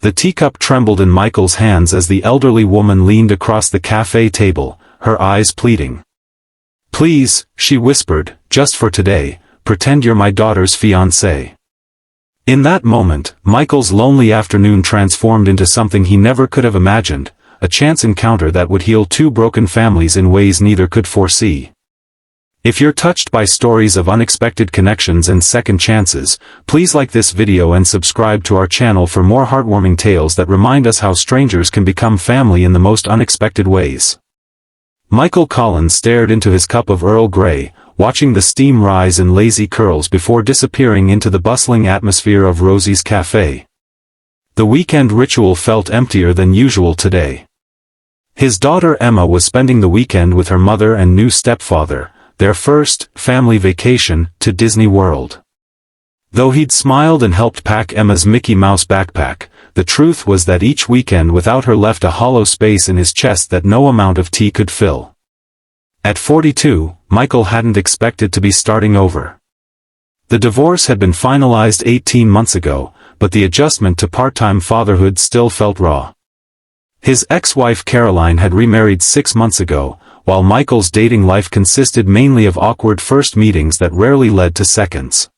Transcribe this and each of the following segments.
The teacup trembled in Michael's hands as the elderly woman leaned across the cafe table, her eyes pleading. "Please," she whispered, "just for today, pretend you're my daughter's fiancé." In that moment, Michael's lonely afternoon transformed into something he never could have imagined, a chance encounter that would heal two broken families in ways neither could foresee. If you're touched by stories of unexpected connections and second chances, please like this video and subscribe to our channel for more heartwarming tales that remind us how strangers can become family in the most unexpected ways. Michael Collins stared into his cup of Earl Grey, watching the steam rise in lazy curls before disappearing into the bustling atmosphere of Rosie's cafe. The weekend ritual felt emptier than usual today. His daughter Emma was spending the weekend with her mother and new stepfather, their first family vacation to Disney World. Though he'd smiled and helped pack Emma's Mickey Mouse backpack, the truth was that each weekend without her left a hollow space in his chest that no amount of tea could fill. At 42, Michael hadn't expected to be starting over. The divorce had been finalized 18 months ago, but the adjustment to part-time fatherhood still felt raw. His ex-wife Caroline had remarried 6 months ago, while Michael's dating life consisted mainly of awkward first meetings that rarely led to seconds.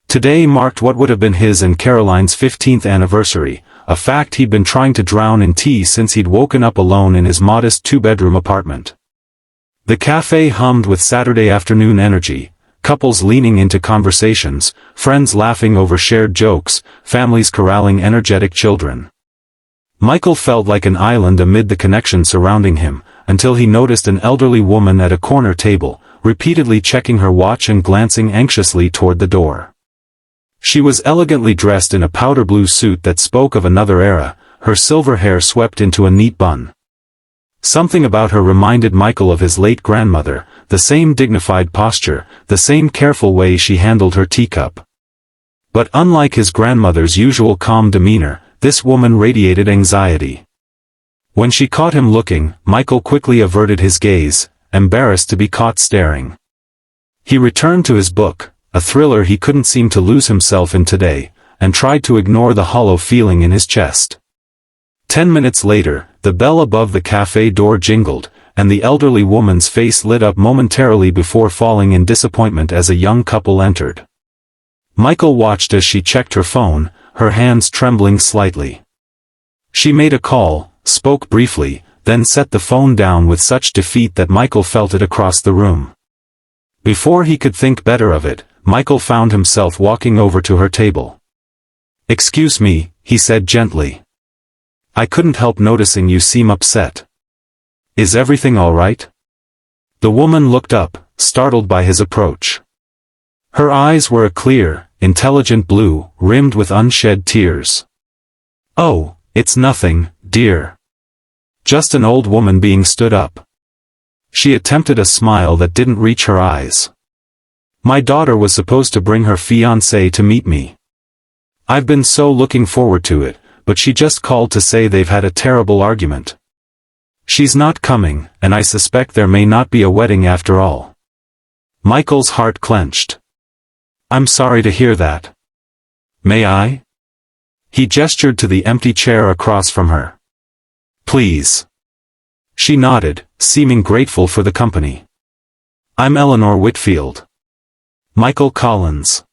Today marked what would have been his and Caroline's 15th anniversary, a fact he'd been trying to drown in tea since he'd woken up alone in his modest two-bedroom apartment. The cafe hummed with Saturday afternoon energy, couples leaning into conversations, friends laughing over shared jokes, families corralling energetic children. Michael felt like an island amid the connection surrounding him, until he noticed an elderly woman at a corner table, repeatedly checking her watch and glancing anxiously toward the door. She was elegantly dressed in a powder blue suit that spoke of another era, her silver hair swept into a neat bun. Something about her reminded Michael of his late grandmother, the same dignified posture, the same careful way she handled her teacup. But unlike his grandmother's usual calm demeanor, this woman radiated anxiety. When she caught him looking, Michael quickly averted his gaze, embarrassed to be caught staring. He returned to his book, a thriller he couldn't seem to lose himself in today, and tried to ignore the hollow feeling in his chest. 10 minutes later, the bell above the cafe door jingled, and the elderly woman's face lit up momentarily before falling in disappointment as a young couple entered. Michael watched as she checked her phone, her hands trembling slightly. She made a call, spoke briefly, then set the phone down with such defeat that Michael felt it across the room. Before he could think better of it, Michael found himself walking over to her table. "Excuse me," he said gently. "I couldn't help noticing you seem upset. Is everything all right?" The woman looked up, startled by his approach. Her eyes were a clear, intelligent blue, rimmed with unshed tears. "Oh, it's nothing, dear. Just an old woman being stood up." She attempted a smile that didn't reach her eyes. "My daughter was supposed to bring her fiancé to meet me. I've been so looking forward to it, but she just called to say they've had a terrible argument. She's not coming, and I suspect there may not be a wedding after all." Michael's heart clenched. "I'm sorry to hear that. May I?" He gestured to the empty chair across from her. "Please." She nodded, seeming grateful for the company. "I'm Eleanor Whitfield. Michael Collins."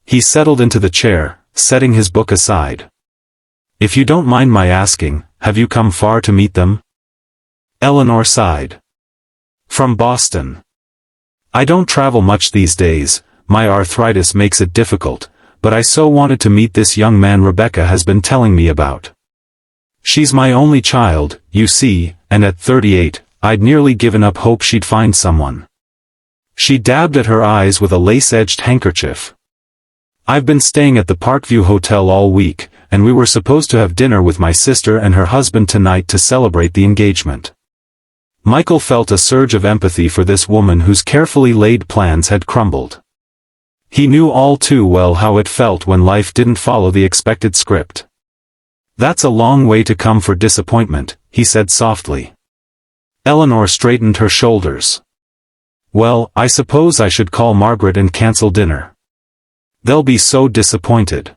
He settled into the chair, setting his book aside. "If you don't mind my asking, have you come far to meet them?" Eleanor sighed. "From Boston. I don't travel much these days, my arthritis makes it difficult, but I so wanted to meet this young man Rebecca has been telling me about. She's my only child, you see, and at 38, I'd nearly given up hope she'd find someone." She dabbed at her eyes with a lace-edged handkerchief. "I've been staying at the Parkview Hotel all week, and we were supposed to have dinner with my sister and her husband tonight to celebrate the engagement." Michael felt a surge of empathy for this woman whose carefully laid plans had crumbled. He knew all too well how it felt when life didn't follow the expected script. "That's a long way to come for disappointment," he said softly. Eleanor straightened her shoulders. "Well, I suppose I should call Margaret and cancel dinner. They'll be so disappointed."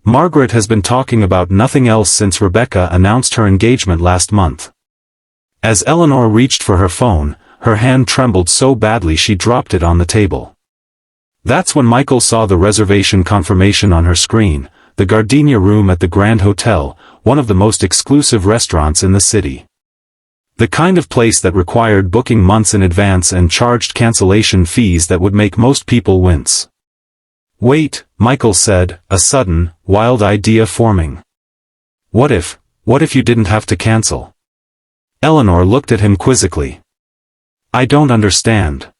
Margaret has been talking about nothing else since Rebecca announced her engagement last month. As Eleanor reached for her phone, her hand trembled so badly she dropped it on the table. That's when Michael saw the reservation confirmation on her screen, the Gardenia room at the Grand Hotel, one of the most exclusive restaurants in the city. The kind of place that required booking months in advance and charged cancellation fees that would make most people wince. Wait, Michael said, a sudden, wild idea forming. What if you didn't have to cancel? Eleanor looked at him quizzically. I don't understand.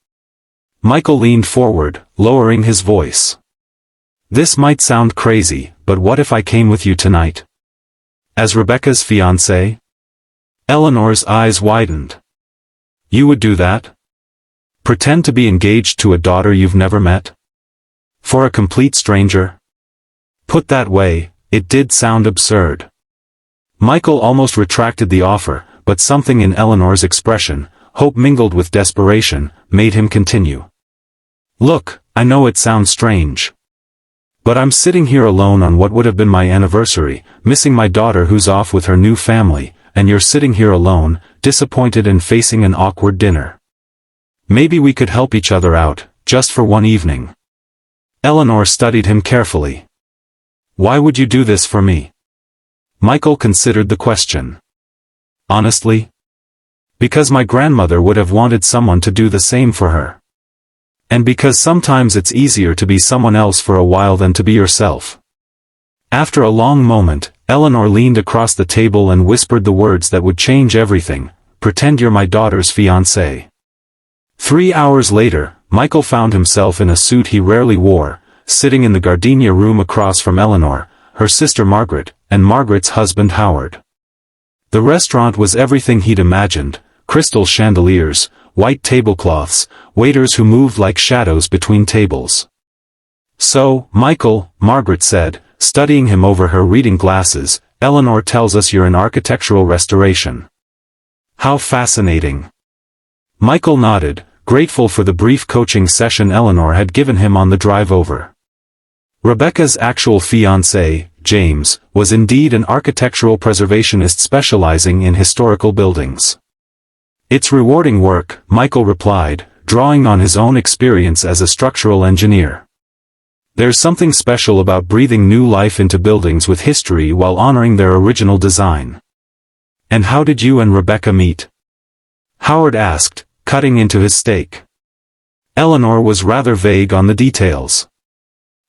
Michael leaned forward, lowering his voice. This might sound crazy, but what if I came with you tonight? As Rebecca's fiancé? Eleanor's eyes widened. You would do that? Pretend to be engaged to a daughter you've never met? For a complete stranger? Put that way, it did sound absurd. Michael almost retracted the offer, but something in Eleanor's expression, hope mingled with desperation, made him continue. Look, I know it sounds strange. But I'm sitting here alone on what would have been my anniversary, missing my daughter who's off with her new family, and you're sitting here alone, disappointed and facing an awkward dinner. Maybe we could help each other out, just for one evening. Eleanor studied him carefully. Why would you do this for me? Michael considered the question. Honestly? Because my grandmother would have wanted someone to do the same for her. And because sometimes it's easier to be someone else for a while than to be yourself. After a long moment, Eleanor leaned across the table and whispered the words that would change everything, pretend you're my daughter's fiancé. 3 hours later, Michael found himself in a suit he rarely wore, sitting in the Gardenia room across from Eleanor, her sister Margaret, and Margaret's husband Howard. The restaurant was everything he'd imagined, crystal chandeliers, white tablecloths, waiters who moved like shadows between tables. So, Michael, Margaret said, studying him over her reading glasses, Eleanor tells us you're in architectural restoration. How fascinating. Michael nodded, grateful for the brief coaching session Eleanor had given him on the drive over. Rebecca's actual fiancé, James, was indeed an architectural preservationist specializing in historical buildings. It's rewarding work, Michael replied, drawing on his own experience as a structural engineer. There's something special about breathing new life into buildings with history while honoring their original design. And how did you and Rebecca meet? Howard asked, cutting into his steak. Eleanor was rather vague on the details.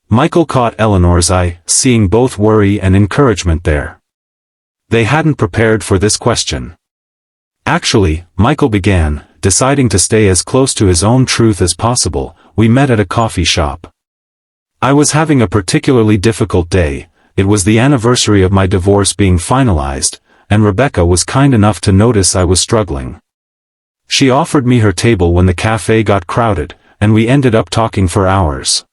Michael caught Eleanor's eye, seeing both worry and encouragement there. They hadn't prepared for this question. Actually, Michael began, deciding to stay as close to his own truth as possible, we met at a coffee shop. I was having a particularly difficult day, it was the anniversary of my divorce being finalized, and Rebecca was kind enough to notice I was struggling. She offered me her table when the cafe got crowded, and we ended up talking for hours.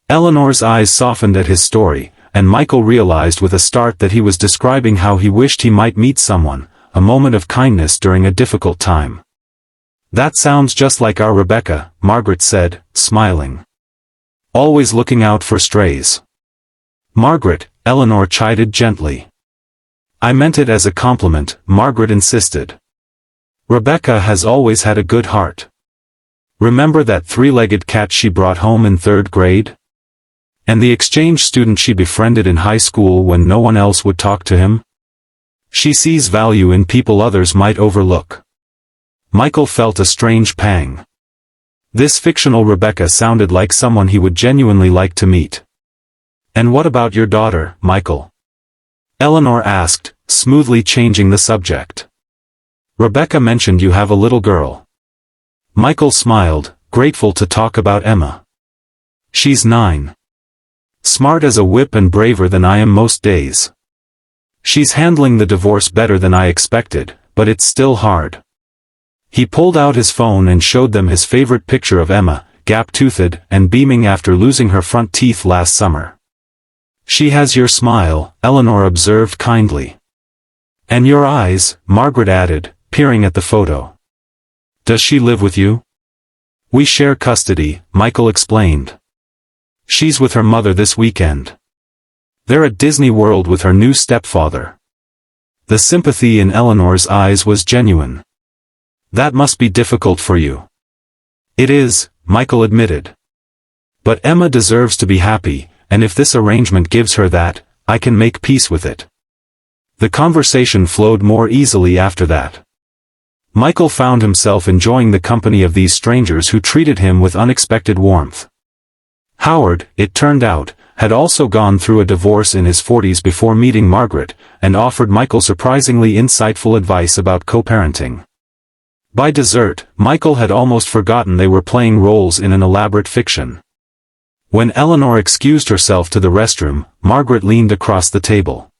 Eleanor's eyes softened at his story, and Michael realized with a start that he was describing how he wished he might meet someone, a moment of kindness during a difficult time. That sounds just like our Rebecca, Margaret said, smiling. Always looking out for strays. Margaret, Eleanor chided gently. I meant it as a compliment, Margaret insisted. Rebecca has always had a good heart. Remember that three-legged cat she brought home in 3rd grade? And the exchange student she befriended in high school when no one else would talk to him? She sees value in people others might overlook. Michael felt a strange pang. This fictional Rebecca sounded like someone he would genuinely like to meet. And what about your daughter, Michael? Eleanor asked, smoothly changing the subject. Rebecca mentioned you have a little girl. Michael smiled, grateful to talk about Emma. She's 9. Smart as a whip and braver than I am most days. She's handling the divorce better than I expected, but it's still hard. He pulled out his phone and showed them his favorite picture of Emma, gap-toothed and beaming after losing her front teeth last summer. She has your smile, Eleanor observed kindly. And your eyes, Margaret added, peering at the photo. Does she live with you? We share custody, Michael explained. She's with her mother this weekend. They're at Disney World with her new stepfather. The sympathy in Eleanor's eyes was genuine. That must be difficult for you. It is, Michael admitted. But Emma deserves to be happy, and if this arrangement gives her that, I can make peace with it. The conversation flowed more easily after that. Michael found himself enjoying the company of these strangers who treated him with unexpected warmth. Howard, it turned out, had also gone through a divorce in his 40s before meeting Margaret, and offered Michael surprisingly insightful advice about co-parenting. By dessert, Michael had almost forgotten they were playing roles in an elaborate fiction. When Eleanor excused herself to the restroom, Margaret leaned across the table.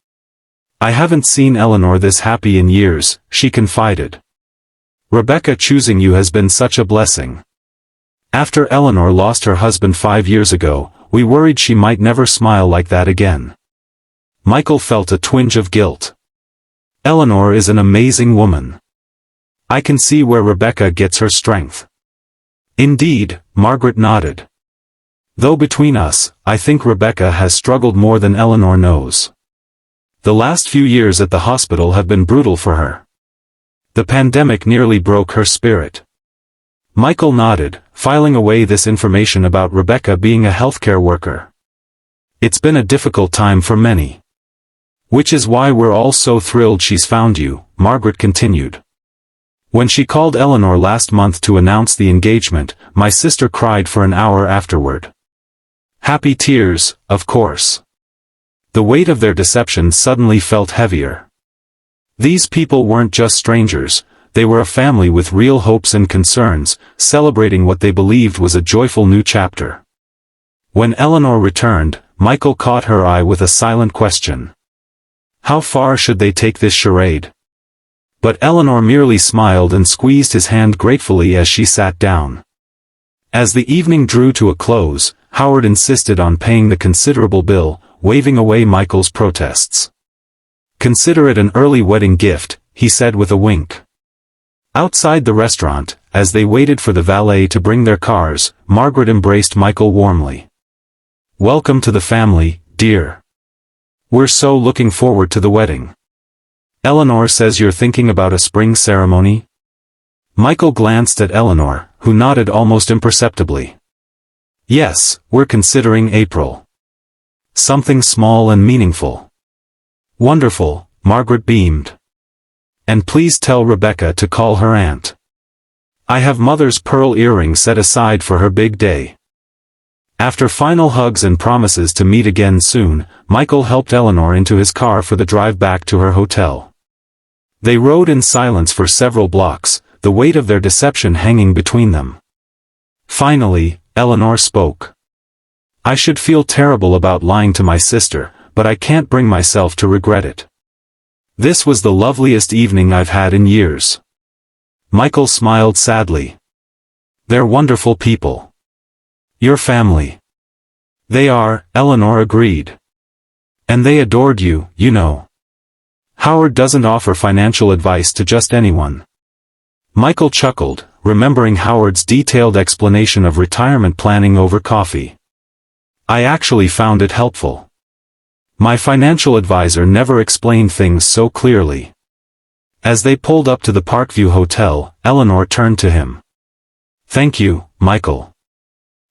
"I haven't seen Eleanor this happy in years," she confided. "Rebecca choosing you has been such a blessing. After Eleanor lost her husband 5 years ago, we worried she might never smile like that again." Michael felt a twinge of guilt. Eleanor is an amazing woman. I can see where Rebecca gets her strength. Indeed, Margaret nodded. Though between us, I think Rebecca has struggled more than Eleanor knows. The last few years at the hospital have been brutal for her. The pandemic nearly broke her spirit. Michael nodded, filing away this information about Rebecca being a healthcare worker. It's been a difficult time for many. Which is why we're all so thrilled she's found you, Margaret continued. When she called Eleanor last month to announce the engagement, my sister cried for an hour afterward. Happy tears, of course. The weight of their deception suddenly felt heavier. These people weren't just strangers, they were a family with real hopes and concerns, celebrating what they believed was a joyful new chapter. When Eleanor returned, Michael caught her eye with a silent question. How far should they take this charade? But Eleanor merely smiled and squeezed his hand gratefully as she sat down. As the evening drew to a close, Howard insisted on paying the considerable bill, waving away Michael's protests. Consider it an early wedding gift, he said with a wink. Outside the restaurant, as they waited for the valet to bring their cars, Margaret embraced Michael warmly. Welcome to the family, dear. We're so looking forward to the wedding. Eleanor says you're thinking about a spring ceremony? Michael glanced at Eleanor, who nodded almost imperceptibly. Yes, we're considering April. Something small and meaningful. Wonderful, Margaret beamed. And please tell Rebecca to call her aunt. I have mother's pearl earring set aside for her big day. After final hugs and promises to meet again soon, Michael helped Eleanor into his car for the drive back to her hotel. They rode in silence for several blocks, the weight of their deception hanging between them. Finally, Eleanor spoke. I should feel terrible about lying to my sister, but I can't bring myself to regret it. This was the loveliest evening I've had in years. Michael smiled sadly. They're wonderful people. Your family. They are, Eleanor agreed. And they adored you, you know. Howard doesn't offer financial advice to just anyone. Michael chuckled, remembering Howard's detailed explanation of retirement planning over coffee. I actually found it helpful. My financial advisor never explained things so clearly. As they pulled up to the Parkview Hotel, Eleanor turned to him. Thank you, Michael.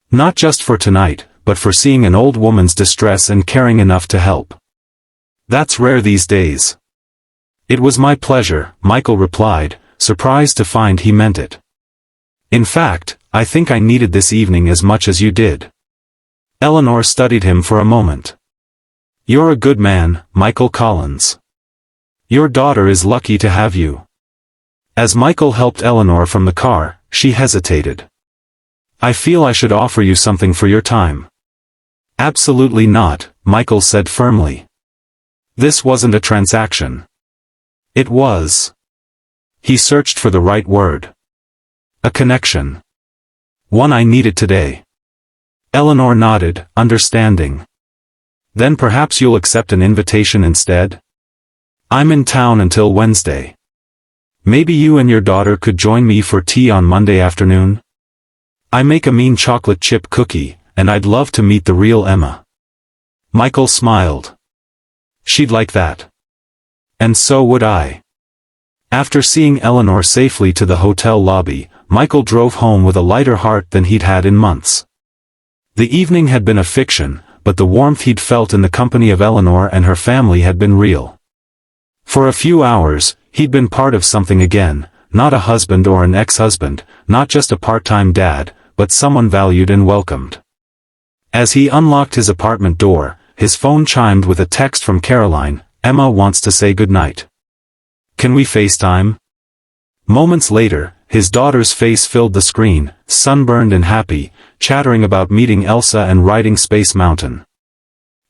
Not just for tonight, but for seeing an old woman's distress and caring enough to help. That's rare these days. It was my pleasure, Michael replied, surprised to find he meant it. In fact, I think I needed this evening as much as you did. Eleanor studied him for a moment. You're a good man, Michael Collins. Your daughter is lucky to have you. As Michael helped Eleanor from the car, she hesitated. I feel I should offer you something for your time. Absolutely not, Michael said firmly. This wasn't a transaction. It was. He searched for the right word. A connection. One I needed today. Eleanor nodded, understanding. Then perhaps you'll accept an invitation instead? I'm in town until Wednesday. Maybe you and your daughter could join me for tea on Monday afternoon? I make a mean chocolate chip cookie, and I'd love to meet the real Emma. Michael smiled. She'd like that. And so would I. After seeing Eleanor safely to the hotel lobby, Michael drove home with a lighter heart than he'd had in months. The evening had been a fiction, but the warmth he'd felt in the company of Eleanor and her family had been real. For a few hours, he'd been part of something again, not a husband or an ex-husband, not just a part-time dad, but someone valued and welcomed. As he unlocked his apartment door, his phone chimed with a text from Caroline. "Emma wants to say goodnight. Can we FaceTime?" Moments later, his daughter's face filled the screen, sunburned and happy, chattering about meeting Elsa and riding Space Mountain.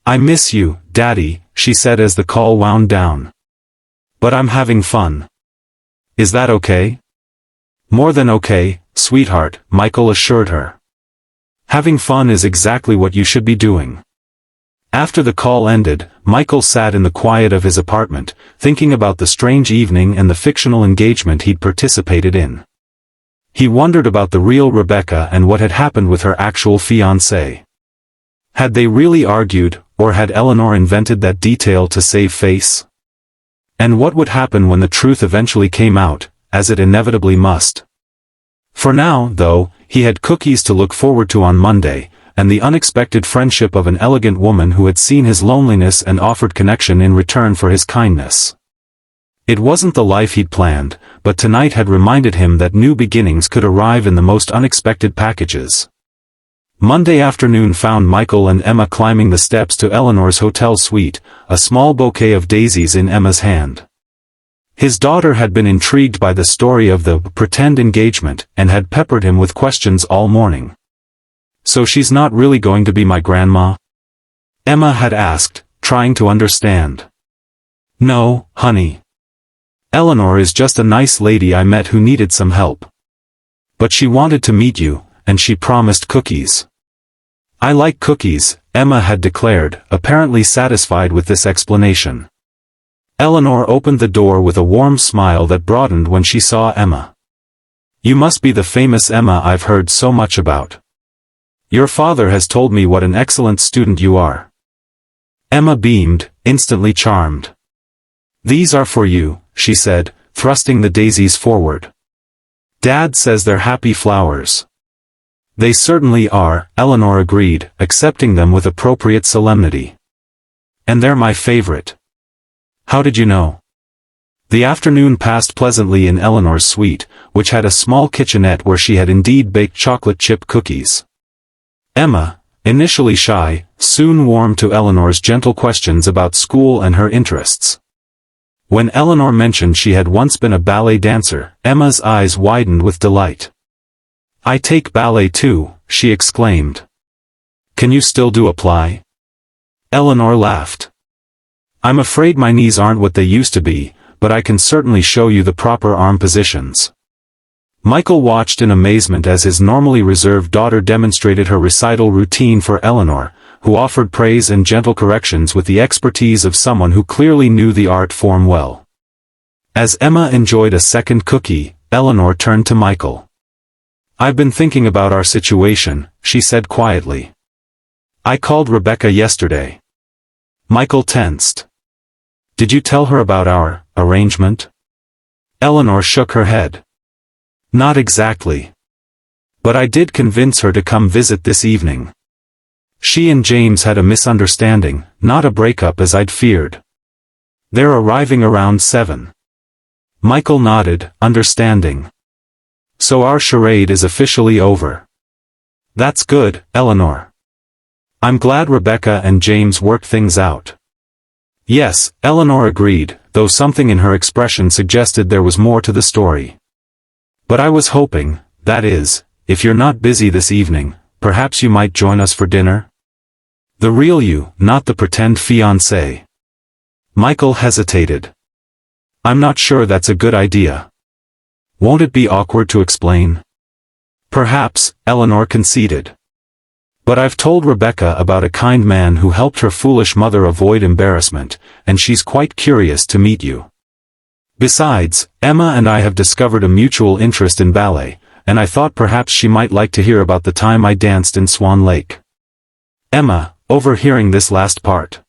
"I miss you, Daddy," she said as the call wound down. "But I'm having fun. Is that okay?" "More than okay, sweetheart," Michael assured her. "Having fun is exactly what you should be doing." After the call ended, Michael sat in the quiet of his apartment, thinking about the strange evening and the fictional engagement he'd participated in. He wondered about the real Rebecca and what had happened with her actual fiancé. Had they really argued, or had Eleanor invented that detail to save face? And what would happen when the truth eventually came out, as it inevitably must? For now, though, he had cookies to look forward to on Monday, and the unexpected friendship of an elegant woman who had seen his loneliness and offered connection in return for his kindness. It wasn't the life he'd planned, but tonight had reminded him that new beginnings could arrive in the most unexpected packages. Monday afternoon found Michael and Emma climbing the steps to Eleanor's hotel suite, a small bouquet of daisies in Emma's hand. His daughter had been intrigued by the story of the pretend engagement and had peppered him with questions all morning. "So she's not really going to be my grandma?" Emma had asked, trying to understand. "No, honey. Eleanor is just a nice lady I met who needed some help. But she wanted to meet you, and she promised cookies." "I like cookies," Emma had declared, apparently satisfied with this explanation. Eleanor opened the door with a warm smile that broadened when she saw Emma. "You must be the famous Emma I've heard so much about. Your father has told me what an excellent student you are." Emma beamed, instantly charmed. "These are for you," she said, thrusting the daisies forward. "Dad says they're happy flowers." "They certainly are," Eleanor agreed, accepting them with appropriate solemnity. "And they're my favorite." "How did you know?" The afternoon passed pleasantly in Eleanor's suite, which had a small kitchenette where she had indeed baked chocolate chip cookies. Emma, initially shy, soon warmed to Eleanor's gentle questions about school and her interests. When Eleanor mentioned she had once been a ballet dancer, Emma's eyes widened with delight. "I take ballet too," she exclaimed. "Can you still do apply?" Eleanor laughed. "I'm afraid my knees aren't what they used to be, but I can certainly show you the proper arm positions." Michael watched in amazement as his normally reserved daughter demonstrated her recital routine for Eleanor, who offered praise and gentle corrections with the expertise of someone who clearly knew the art form well. As Emma enjoyed a second cookie, Eleanor turned to Michael. "I've been thinking about our situation," she said quietly. "I called Rebecca yesterday." Michael tensed. "Did you tell her about our arrangement?" Eleanor shook her head. "Not exactly. But I did convince her to come visit this evening. She and James had a misunderstanding, not a breakup as I'd feared. They're arriving around 7. Michael nodded, understanding. "So our charade is officially over." "That's good, Eleanor. I'm glad Rebecca and James worked things out." "Yes," Eleanor agreed, though something in her expression suggested there was more to the story. "But I was hoping, that is, if you're not busy this evening, perhaps you might join us for dinner? The real you, not the pretend fiancé." Michael hesitated. "I'm not sure that's a good idea. Won't it be awkward to explain?" "Perhaps," Eleanor conceded. "But I've told Rebecca about a kind man who helped her foolish mother avoid embarrassment, and she's quite curious to meet you. Besides, Emma and I have discovered a mutual interest in ballet, and I thought perhaps she might like to hear about the time I danced in Swan Lake." Emma, overhearing this last part,